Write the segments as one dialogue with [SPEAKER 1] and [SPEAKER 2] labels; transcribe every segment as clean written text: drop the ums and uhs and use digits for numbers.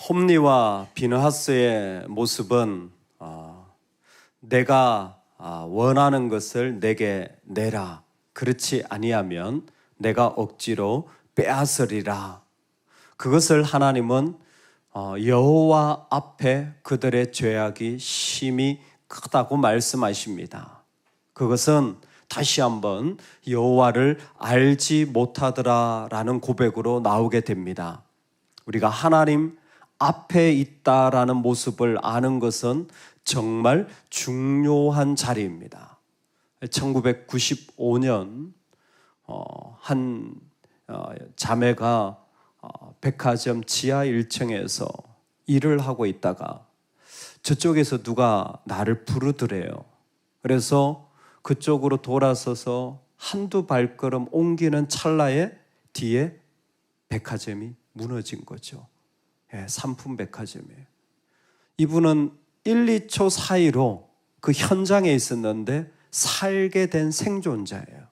[SPEAKER 1] 홈리와 비느하스의 모습은 내가 원하는 것을 내게 내라, 그렇지 아니하면 내가 억지로 빼앗으리라. 그것을 하나님은 여호와 앞에 그들의 죄악이 심히 크다고 말씀하십니다. 그것은 다시 한번 여호와를 알지 못하더라라는 고백으로 나오게 됩니다. 우리가 하나님 앞에 있다라는 모습을 아는 것은 정말 중요한 자리입니다. 1995년 한 자매가 백화점 지하 1층에서 일을 하고 있다가 저쪽에서 누가 나를 부르더래요. 그래서 그쪽으로 돌아서서 한두 발걸음 옮기는 찰나에 뒤에 백화점이 무너진 거죠. 상품 백화점이에요. 이분은 1, 2초 사이로 그 현장에 있었는데 살게 된 생존자예요.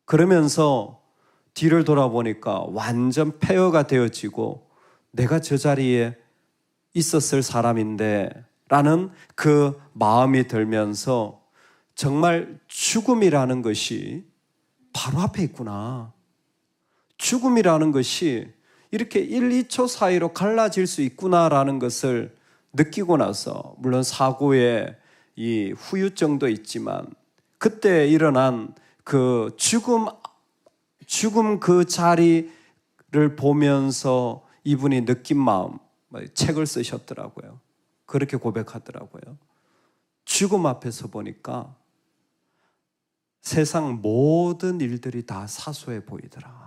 [SPEAKER 1] 그러면서 뒤를 돌아보니까 완전 폐허가 되어지고 내가 저 자리에 있었을 사람인데 라는 그 마음이 들면서 정말 죽음이라는 것이 바로 앞에 있구나. 죽음이라는 것이 이렇게 1, 2초 사이로 갈라질 수 있구나라는 것을 느끼고 나서, 물론 사고의 이 후유증도 있지만 그때 일어난 그 죽음 그 자리를 보면서 이분이 느낀 마음, 책을 쓰셨더라고요. 그렇게 고백하더라고요. 죽음 앞에서 보니까 세상 모든 일들이 다 사소해 보이더라.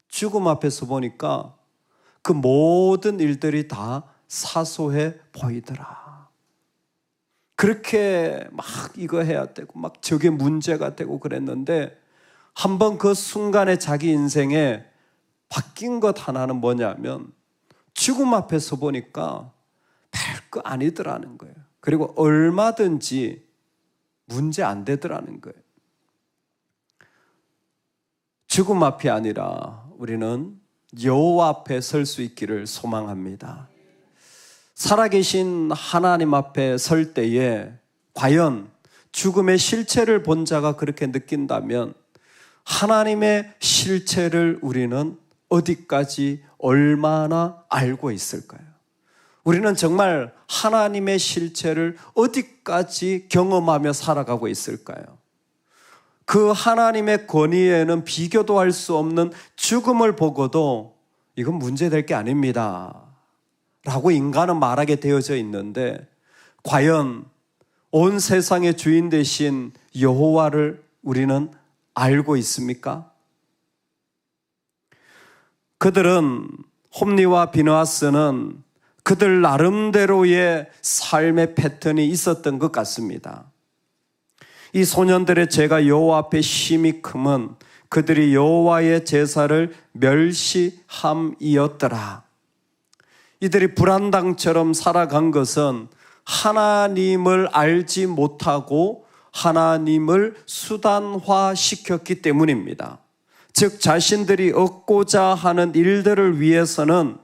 [SPEAKER 1] 죽음 앞에서 보니까 그 모든 일들이 다 사소해 보이더라. 그렇게 막 이거 해야 되고 막 저게 문제가 되고 그랬는데 한번 그 순간에 자기 인생에 바뀐 것 하나는 뭐냐면 죽음 앞에서 보니까 별거 아니더라는 거예요. 그리고 얼마든지 문제 안 되더라는 거예요. 죽음 앞이 아니라 우리는 여호와 앞에 설 수 있기를 소망합니다. 살아계신 하나님 앞에 설 때에 과연 죽음의 실체를 본 자가 그렇게 느낀다면 하나님의 실체를 우리는 어디까지 얼마나 알고 있을까요? 우리는 정말 하나님의 실체를 어디까지 경험하며 살아가고 있을까요? 그 하나님의 권위에는 비교도 할 수 없는 죽음을 보고도 이건 문제될 게 아닙니다 라고 인간은 말하게 되어져 있는데, 과연 온 세상의 주인 되신 여호와를 우리는 알고 있습니까? 그들은, 홈리와 비느하스는 그들 나름대로의 삶의 패턴이 있었던 것 같습니다. 이 소년들의 죄가 여호와 앞에 심히 크면 그들이 여호와의 제사를 멸시함이었더라. 이들이 불안당처럼 살아간 것은 하나님을 알지 못하고 하나님을 수단화시켰기 때문입니다. 즉 자신들이 얻고자 하는 일들을 위해서는,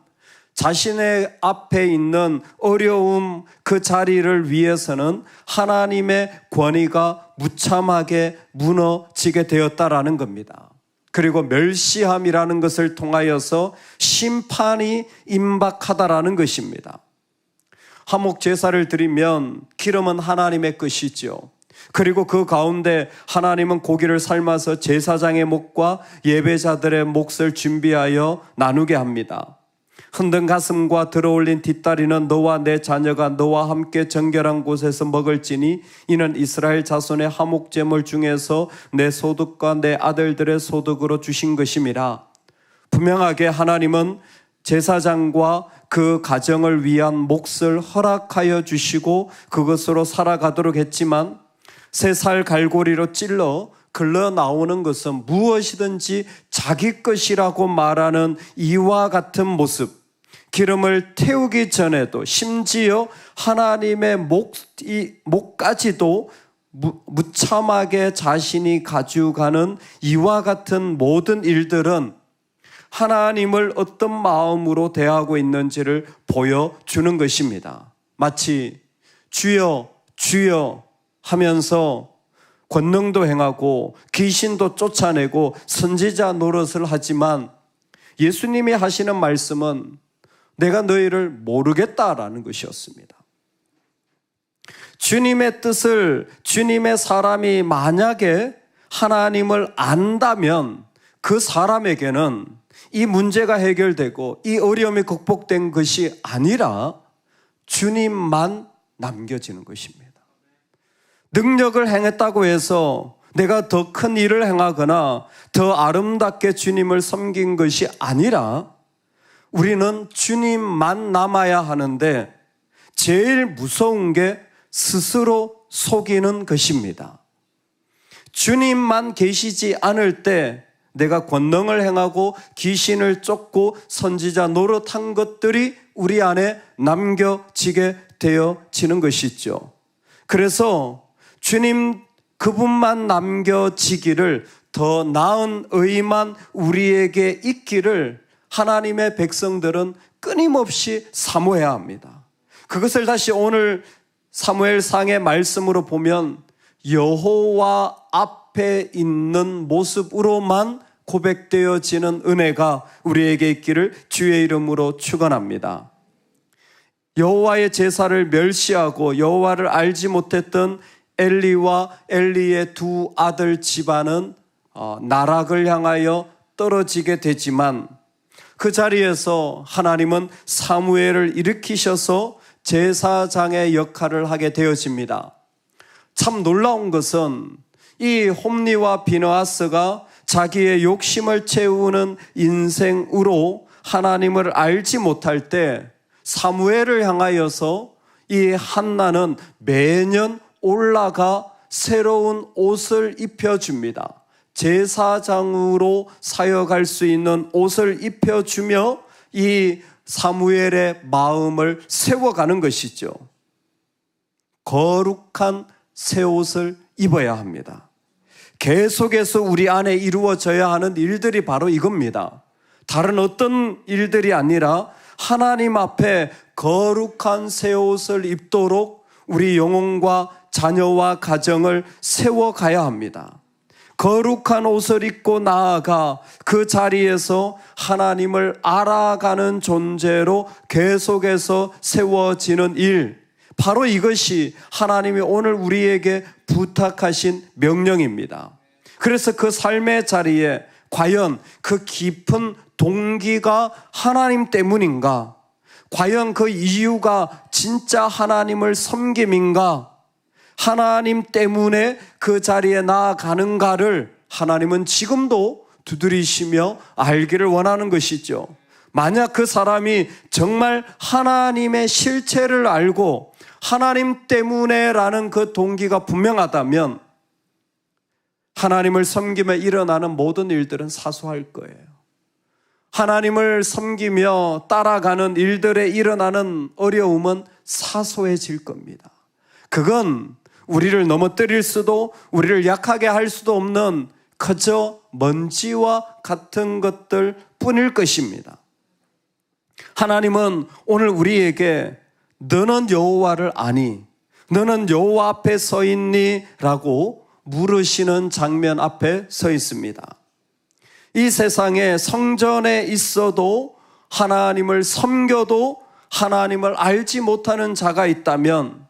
[SPEAKER 1] 자신의 앞에 있는 어려움 그 자리를 위해서는 하나님의 권위가 무참하게 무너지게 되었다라는 겁니다. 그리고 멸시함이라는 것을 통하여서 심판이 임박하다라는 것입니다. 화목 제사를 드리면 기름은 하나님의 것이죠. 그리고 그 가운데 하나님은 고기를 삶아서 제사장의 목과 예배자들의 몫을 준비하여 나누게 합니다. 흔든 가슴과 들어올린 뒷다리는 너와 내 자녀가 너와 함께 정결한 곳에서 먹을지니 이는 이스라엘 자손의 화목제물 중에서 내 소득과 내 아들들의 소득으로 주신 것임이라. 분명하게 하나님은 제사장과 그 가정을 위한 몫을 허락하여 주시고 그것으로 살아가도록 했지만, 세 살 갈고리로 찔러 글러 나오는 것은 무엇이든지 자기 것이라고 말하는 이와 같은 모습, 기름을 태우기 전에도 심지어 하나님의 목까지도 무참하게 자신이 가져가는 이와 같은 모든 일들은 하나님을 어떤 마음으로 대하고 있는지를 보여주는 것입니다. 마치 주여 주여 하면서 권능도 행하고 귀신도 쫓아내고 선지자 노릇을 하지만 예수님이 하시는 말씀은 내가 너희를 모르겠다라는 것이었습니다. 주님의 뜻을, 주님의 사람이 만약에 하나님을 안다면 그 사람에게는 이 문제가 해결되고 이 어려움이 극복된 것이 아니라 주님만 남겨지는 것입니다. 능력을 행했다고 해서 내가 더 큰 일을 행하거나 더 아름답게 주님을 섬긴 것이 아니라 우리는 주님만 남아야 하는데 제일 무서운 게 스스로 속이는 것입니다. 주님만 계시지 않을 때 내가 권능을 행하고 귀신을 쫓고 선지자 노릇한 것들이 우리 안에 남겨지게 되어지는 것이죠. 그래서 주님 그분만 남겨지기를, 더 나은 의만 우리에게 있기를 하나님의 백성들은 끊임없이 사모해야 합니다. 그것을 다시 오늘 사무엘상의 말씀으로 보면 여호와 앞에 있는 모습으로만 고백되어지는 은혜가 우리에게 있기를 주의 이름으로 축원합니다. 여호와의 제사를 멸시하고 여호와를 알지 못했던 엘리와 엘리의 두 아들 집안은 나락을 향하여 떨어지게 되지만 그 자리에서 하나님은 사무엘을 일으키셔서 제사장의 역할을 하게 되어집니다. 참 놀라운 것은 이 홈리와 비느하스가 자기의 욕심을 채우는 인생으로 하나님을 알지 못할 때 사무엘을 향하여서 이 한나는 매년 올라가 새로운 옷을 입혀줍니다. 제사장으로 사역할 수 있는 옷을 입혀주며 이 사무엘의 마음을 세워가는 것이죠. 거룩한 새 옷을 입어야 합니다. 계속해서 우리 안에 이루어져야 하는 일들이 바로 이겁니다. 다른 어떤 일들이 아니라 하나님 앞에 거룩한 새 옷을 입도록 우리 영혼과 자녀와 가정을 세워가야 합니다. 거룩한 옷을 입고 나아가 그 자리에서 하나님을 알아가는 존재로 계속해서 세워지는 일, 바로 이것이 하나님이 오늘 우리에게 부탁하신 명령입니다. 그래서 그 삶의 자리에 과연 그 깊은 동기가 하나님 때문인가? 과연 그 이유가 진짜 하나님을 섬김인가? 하나님 때문에 그 자리에 나아가는가를 하나님은 지금도 두드리시며 알기를 원하는 것이죠. 만약 그 사람이 정말 하나님의 실체를 알고 하나님 때문에라는 그 동기가 분명하다면 하나님을 섬기며 일어나는 모든 일들은 사소할 거예요. 하나님을 섬기며 따라가는 일들에 일어나는 어려움은 사소해질 겁니다. 그건 우리를 넘어뜨릴 수도, 우리를 약하게 할 수도 없는 그저 먼지와 같은 것들 뿐일 것입니다. 하나님은 오늘 우리에게 너는 여호와를 아니? 너는 여호와 앞에 서 있니? 라고 물으시는 장면 앞에 서 있습니다. 이 세상에 성전에 있어도 하나님을 섬겨도 하나님을 알지 못하는 자가 있다면,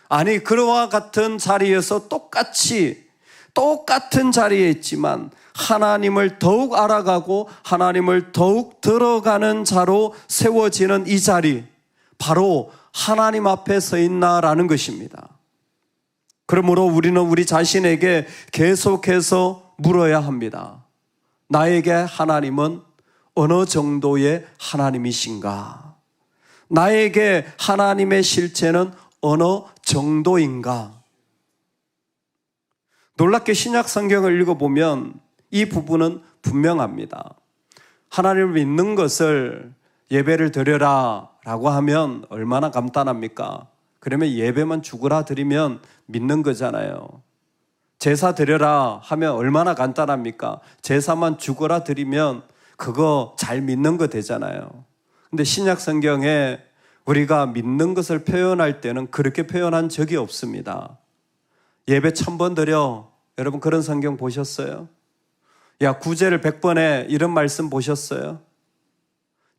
[SPEAKER 1] 아니 그와 같은 자리에서 똑같은 자리에 있지만 하나님을 더욱 알아가고 하나님을 더욱 들어가는 자로 세워지는 이 자리, 바로 하나님 앞에 서 있나라는 것입니다. 그러므로 우리는 우리 자신에게 계속해서 물어야 합니다. 나에게 하나님은 어느 정도의 하나님이신가? 나에게 하나님의 실체는 어느 정도인가? 놀랍게 신약 성경을 읽어보면 이 부분은 분명합니다. 하나님을 믿는 것을 예배를 드려라 라고 하면 얼마나 간단합니까? 그러면 예배만 죽으라 드리면 믿는 거잖아요. 제사 드려라 하면 얼마나 간단합니까? 제사만 죽어라 드리면 그거 잘 믿는 거 되잖아요. 근데 신약 성경에 우리가 믿는 것을 표현할 때는 그렇게 표현한 적이 없습니다. 예배 1000번 드려. 여러분 그런 성경 보셨어요? 야, 구제를 100번에 이런 말씀 보셨어요?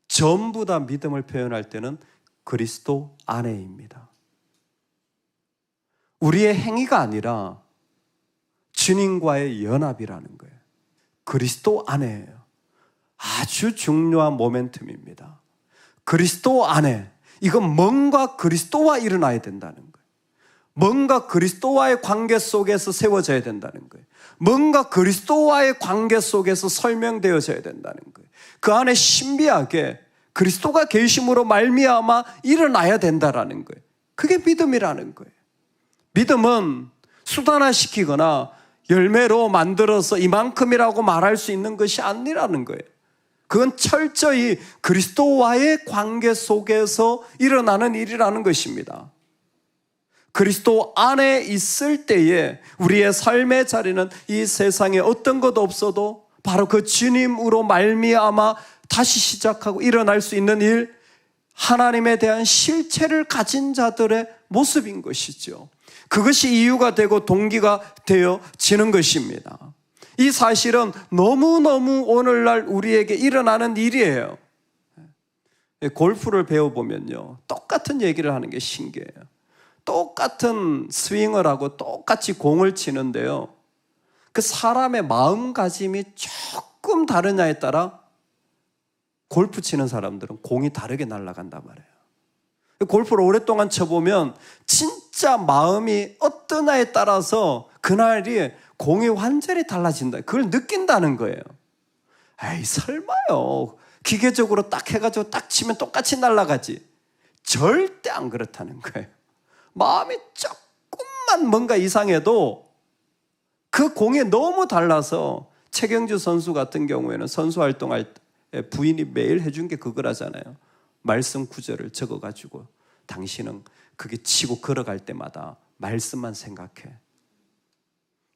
[SPEAKER 1] 전부 다 믿음을 표현할 때는 그리스도 안에입니다. 우리의 행위가 아니라 주님과의 연합이라는 거예요. 그리스도 안에예요. 아주 중요한 모멘텀입니다. 그리스도 안에. 이건 뭔가 그리스도와 일어나야 된다는 거예요. 뭔가 그리스도와의 관계 속에서 세워져야 된다는 거예요. 뭔가 그리스도와의 관계 속에서 설명되어져야 된다는 거예요. 그 안에 신비하게 그리스도가 계심으로 말미암아 일어나야 된다는 거예요. 그게 믿음이라는 거예요. 믿음은 수단화시키거나 열매로 만들어서 이만큼이라고 말할 수 있는 것이 아니라는 거예요. 그건 철저히 그리스도와의 관계 속에서 일어나는 일이라는 것입니다. 그리스도 안에 있을 때에 우리의 삶의 자리는 이 세상에 어떤 것 없어도 바로 그 주님으로 말미암아 다시 시작하고 일어날 수 있는 일, 하나님에 대한 실체를 가진 자들의 모습인 것이죠. 그것이 이유가 되고 동기가 되어지는 것입니다. 이 사실은 너무너무 오늘날 우리에게 일어나는 일이에요. 골프를 배워보면요, 똑같은 얘기를 하는 게 신기해요. 똑같은 스윙을 하고 똑같이 공을 치는데요, 그 사람의 마음가짐이 조금 다르냐에 따라 골프 치는 사람들은 공이 다르게 날아간단 말이에요. 골프를 오랫동안 쳐보면 진짜 마음이 어떠냐에 따라서 그날이 공이 완전히 달라진다. 그걸 느낀다는 거예요. 에이, 설마요. 기계적으로 딱 해가지고 딱 치면 똑같이 날아가지. 절대 안 그렇다는 거예요. 마음이 조금만 뭔가 이상해도 그 공에 너무 달라서, 최경주 선수 같은 경우에는 선수 활동할 때 부인이 매일 해준 게 그거라잖아요. 말씀 구절을 적어가지고 당신은 그게 치고 걸어갈 때마다 말씀만 생각해.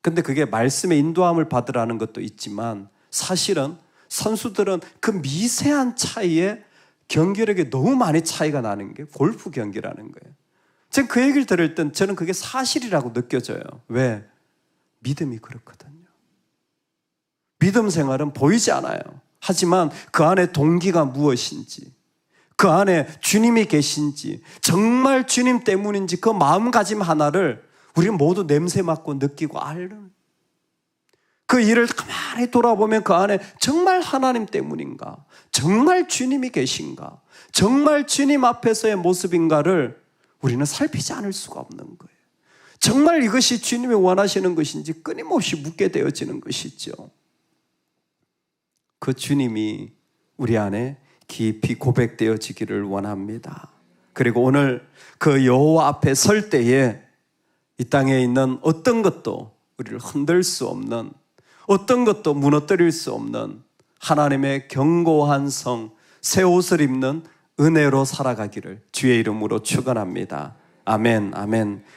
[SPEAKER 1] 근데 그게 말씀의 인도함을 받으라는 것도 있지만 사실은 선수들은 그 미세한 차이에 경기력이 너무 많이 차이가 나는 게 골프 경기라는 거예요. 저는 그 얘기를 들을 땐 저는 그게 사실이라고 느껴져요. 왜? 믿음이 그렇거든요. 믿음 생활은 보이지 않아요. 하지만 그 안에 동기가 무엇인지, 그 안에 주님이 계신지, 정말 주님 때문인지 그 마음가짐 하나를 우리는 모두 냄새 맡고 느끼고 알는, 그 일을 가만히 돌아보면 그 안에 정말 하나님 때문인가, 정말 주님이 계신가, 정말 주님 앞에서의 모습인가를 우리는 살피지 않을 수가 없는 거예요. 정말 이것이 주님이 원하시는 것인지 끊임없이 묻게 되어지는 것이죠. 그 주님이 우리 안에 깊이 고백되어지기를 원합니다. 그리고 오늘 그 여호와 앞에 설 때에 이 땅에 있는 어떤 것도 우리를 흔들 수 없는, 어떤 것도 무너뜨릴 수 없는 하나님의 견고한 성, 새 옷을 입는 은혜로 살아가기를 주의 이름으로 축원합니다. 아멘, 아멘.